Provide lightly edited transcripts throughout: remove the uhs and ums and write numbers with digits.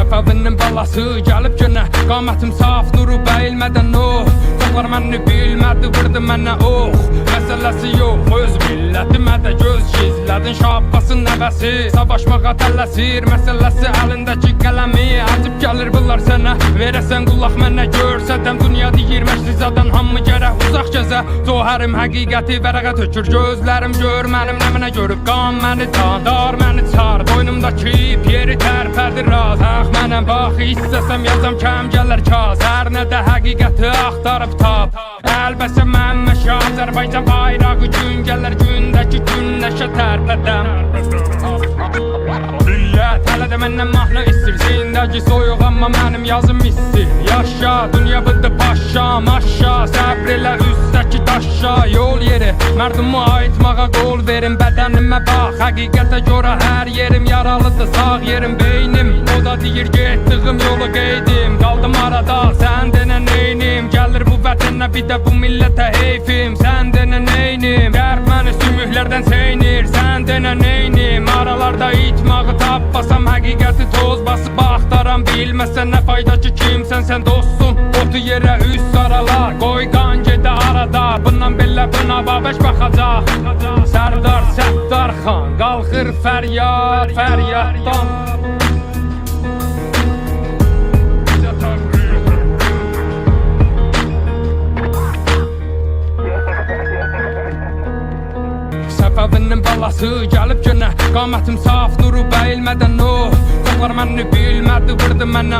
Səfəvinin balası gəlib günə, qamətim saf, nuru bəyilmədən çoxlar məni bilmədi, vurdu mənə məsələsi yox, öz millətimə də göz gizlədin. Şabbasın nəvəsi, savaşmağa tələsir, məsələsi əlindəki qələmi. Acıb gəlir bunlar sənə, verəsən qulaq mənə, görsədəm dünya deyir məşrizadan hamı gərək uzaq gəzə. Zohərim həqiqəti vərəqə tökür, gözlərim gör mənim nəminə görüb. Qan məni dar məni çar, boynumdakı ip yeri tərpədir raz. Mənəm bax, istəsəm yazam kəm gələr kaz, hər nədə həqiqəti axtarıb tap. Əlbəsə mən məşə Azərbaycan bayrağı, gün gələr gündəki günləşə tərpədəm. Millət hələ də məndən mahnı istir, zindəki soyuq amma mənim yazım istir. Yaşa, dünya bıdı paşa, maşa, səbr elə üstdəki daşa. Yol yeri, mərdumu aytmağa qol verin, bədənimə bax, həqiqətə görə hər yerim yaralıdır, sağ yerim beynim. O da deyir getdiyim yolu qeydim, qaldım arada, sən denə neynim. Gəlir bu vətənə bir də bu millətə heyfim, sən denə neynim. Qərb məni sümüklərdən seynir, sən denə neynim. Aralarda itmağı tapmasam, həqiqəti toz basıb axtaram. Bilməsən nə fayda ki kimsən sən dostum, otu yerə üst aralar. Qoy qan gedə arada, bundan belə buna babəş baxacaq. Sərdar Səttar xan qalxır fəryad, fəryaddan. Səfəvinin balası gəlib günə, qamətim saf, nuru bəyilmədən çoxlar məni bilmədi, vurdu mənə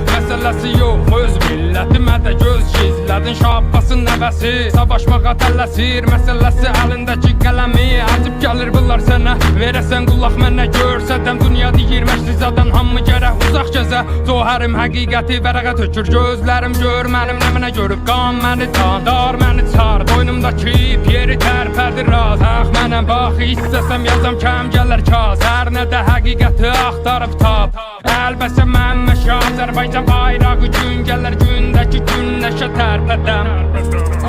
məsələsi yox, öz millətimə də göz gizlədin. Şabbasın nəvəsi, savaşmağa tələsir, məsələsi əlindəki qələmi. Acıb gəlir bunlar sənə, verəsən qulaq mənə, görsədəm dünya deyir məşrizadan hamı gərək uzaq gəzə. Zohərim həqiqəti vərəqə tökür, gözlərim gör mənim nəminə görüb. Qan məni dar məni çar, boynumdakı ip yeri tərpədir raz. Mənəm bax, istəsəm yazam kəm gələr kaz, hər nədə həqiqəti axtarıb tap. Əlbəsə mən məşə Azərbaycan bayrağı, gün gələr gündəki günləşə tərpədəm.